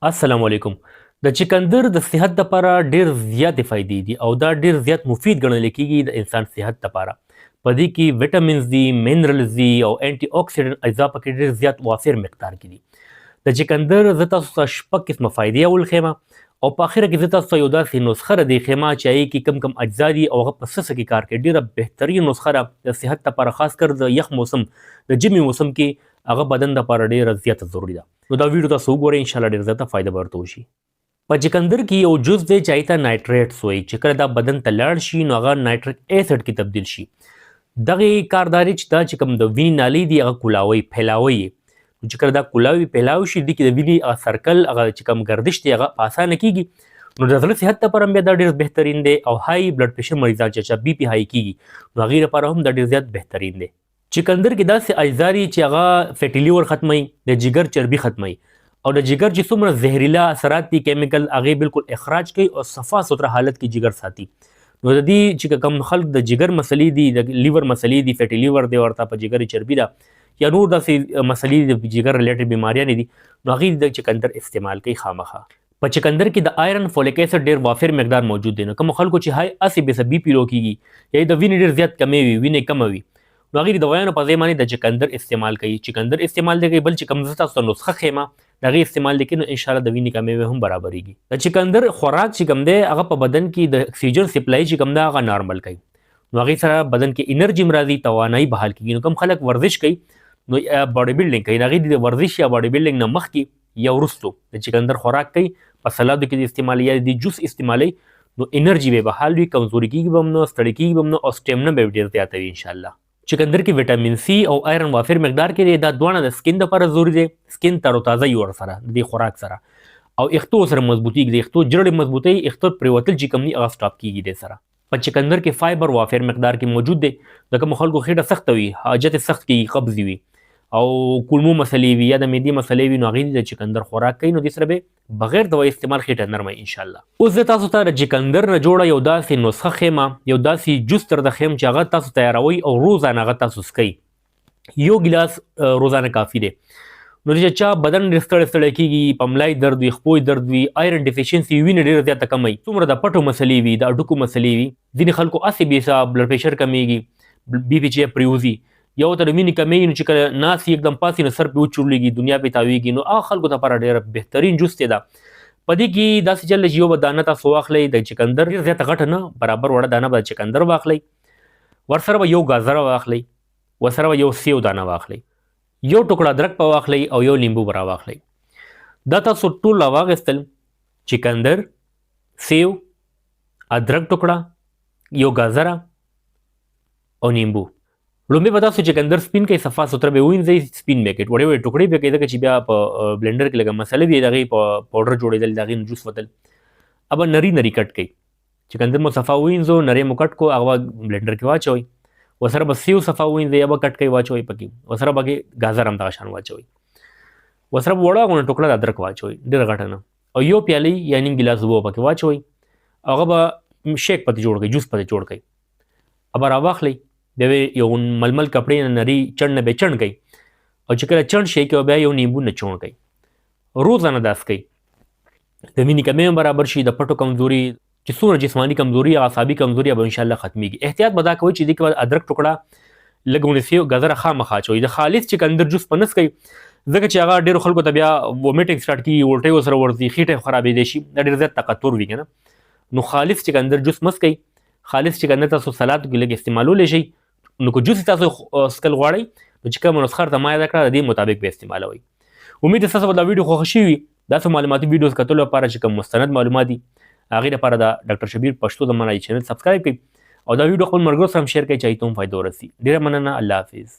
السلام علیکم. د چقندر د صحت لپاره ډیر زیاتې فائدې دي او دا ډیر زیات مفید ګڼل کېږي د انسان صحت لپاره. په دې کې وټامینز دي، منرالز دي او انټي اوکسیډنټ اجزا پکې ډیر زیات وافر مقدار کې دي. د چقندر زه تاسو ته شپږ قسمه فائدې اول ښیم او په اخره کې زه تاسو ته یو داسې نسخه راښیم چې هغې کې کم کم اجزا دي او هغه په څه کې کار کوي. ډیره بهترین نسخه ده د صحت لپاره، خاص کر د یخ موسم د ژمي موسم کې هغه بدن لپاره ډیره زیاته ضروري ده. نو دا ویډیو تاسو وګورئ، انشاءالله ډیر زیاته فایده به ورته وشي. په چقندر کې یو جز دی چې هغې ته نایټریټس وایي، چې کله دا بدن ته لاړ شي نو هغه نایټریک ایسډ کې تبدیل شي. دغې کار دا دی چې دا چې کوم د وینې نالۍ دي هغه کولاوي، پهلاوي یې. نو چې کله دا کولاوي پهلاو شي، دې کې د وینې هغه سرکل، هغه چې کوم ګردش دی هغه په اسانه کېږي. نو د زړه صحت لپاره هم بیا دا ډېر بهترین دی او های بلډ پریشر مریضان چې بي پي های کېږي نو هغې لپاره هم دا ډېر زیات بهترین دی. چقندر کې داسې اجزا دي چې هغه فیټي لیور ختموي، د جګر چربي ختموي او د جګر چې څومره زهریلا اثرات دي کیمیکل هغې بالکل اخراج کوي او صفا سوتره حالت کې جګر ساتي. نو د دې چې کوم خلک د جګر مسلې دي، د لیور مسلې دي، فیټي لیور دی ورته په جګر چربي ده یا نور داسې مسلې د جګر ریلیټډ بیماریانې دي، نو هغې د چقندر استعمال کوي خامخا. په چقندر کې د آیرن، فولیک ایسډ ډېر وافر مقدار موجود دی. نو کومو خلکو چې های هسې بې بي پي لو کېږي یا د وینې ډېر زیات کمی وي، وینې کمه وي، نو هغې د دوایانو په ځای باندې د چقندر استعمال کوي. چقندر استعمال دی کوي. بل چې کوم زه تاسو ته نسخه ښیم د هغې استعمال دی کوي، نو انشاءالله د وینې کمی هم برابرېږي. د چقندر خوراک چې کوم دی هغه په بدن کې د اکسیجن سپلای چې کوم دی هغه نارمل کوي. نو هغې سره بدن کې انرژي هم راځي، توانایي بحال کېږي. نو کوم خلک ورزش کوي نو باډي بلډینګ کوي، نو هغې د ورزش یا باډي بلډینګ نه مخکې یا وروستو د چقندر خوراک کوي، په سلادو کې د استعمالي یا د جوس استعمالوي، نو انرژي به بحال وي، کمزوري کېږي به هم نه، ستړی کېږي به هم نه او سټیمنا به یې ډېر زیاتوي انشاءالله. چقندر کې وټامین سی او آیرن وافر مقدار کې دی. دا دواړه د سکین لپاره ضروري دی. سکین تروتازه یي ورسره د دې خوراک سره او اختو سره مضبوطېږي، د اختو جړې مضبوطوي، اختو پرېوتل چې کوم دي هغه سټاپ کېږي دی سره. په چقندر کې فایبر وافر مقدار کې موجود دی. د کومو خلکو خېټه سخته وي، حاجت یې سخت کېږي، قبض وي او کولمو مسلې وي یا د معدې مسلې وي، نو هغې د چقندر خوراک کوي. نو دې سره به بغیر دوا استعمال خېټه نرموي انشاءالله. اوس زه تاسو ته د چقندر نه جوړه یو داسې نسخه ښیم، یو داسې جوس درته ښیم چې هغه تاسو تیاروئ او روزانه هغه تاسو څکئ. یو ګیلاس روزانه کافي دی. نو چې چا بدن ډېر ستړی ستړی کېږي، په ملای درد وي، خپوی درد وي، آیرن ډیفیشنسي، وینه ډېره زیاته کموي، څومره د پټو مسلې وي، د هډوکو مسلې وي، ځینې خلکو هسې بې حساب بلډ پریشر کمیږي، بي پي چې پرېوځي، یو ته د وینې کمیږي، نو چې کله ناست یې یکدم پاسي نو سر پرې وچورلېږي، دنیا پرې تاویږي، نو هغه خلکو دپاره ډېره بهترین جوس دی دا. په دې کې داسې چل دی چې یو به دانه تاسو واخلئ د چقندر، ډېر زیاته غټه نه، برابر وړه دانه به د چقندر واخلئ، ورسره به یو ګازره واخلئ، ورسره به یو سیو دانه واخلئ، یو ټوکړه ادرک به واخلئ او یو لیمبو به راواخلئ. دا تاسو ټول راواخیستل، چقندر، سیو، ادرک ټوکړه، یو ګازره او نیمبو. لومبې به تاسو چقندر سپین کوئ، صفا سوتره به یې ووینځئ، سپین به یې کړئ، وړې وړې ټوکړې به یې کوئ، ځکه چې بیا په بلنډر کې لږه مسله وي، د هغې په پاوډر جوړېدل، د هغې نه جوس وتل. ابه نري نري کټ کوئ، چقندر مو صفا ووینځو، نرۍ مو کټ کو، هغه به بلنډر کې واچوئ، ورسره به سیو صفا ووینځئ، یا به کټ کوئ واچوئ پکې، ورسره به هغې ګازر هم دغه شان واچوئ، ورسره به وړه غوڼه ټوکړه د ادرک واچوئ، ډېره غټه نه، او یو پیالۍ یا نیم ګیلاس اوبه پکې واچوئ، هغه به شیک پتې جوړ کړئ، جوس پتې جوړ کړئ. ابه راواخلئ، بیا به یو ململ کپړې نه نري چڼ نه به چڼ کوئ، او چې کله چڼ شي کوئ بیا یو نیمبو نه چوڼ کوئ، روزانه دا څکئ. د وینې کمی هم برابر شي، د پټو کمزوري چې څومره جسماني کمزوري یا اعصابي کمزوري به انشاءالله ختمیږي. احتیاط به دا کوئ چې دې کې به ادرک ټوکړه، لږ غوندې سیو، ګازره خامخا اچوئ. د خالص چقندر جوس په نه څکئ، ځکه چې هغه ډېرو خلکو ته بیا وومیټنګ سټارټ کېږي، الټۍ ورسره ورځي، خېټه خرابېدی شي، دا ډېر زیات طاقتور وي که نه. نو خالص چقندر جوس مه څکئ. خالص چقندر تاسو سلادو کې لږ استعمالولی شئ، نو که جوس تاسو څکل غواړئ نو چې کومه نسخه درته ما یاده کړه د دې مطابق به استعمالوئ. امید ده ستاسو به دا ویډیو خوښه شوي وي. داسې معلوماتي ویډیوز کتلو لپاره چې کوم مستند معلومات دي هغې لپاره د ډاکټر شبیر پښتو د منایي چینل سبسکرایب کړئ او دا ویډیو خپل ملګرو سره هم شیر کړئ چې هغوی ته هم فایده ورسي. ډېره مننه. الله حافظ.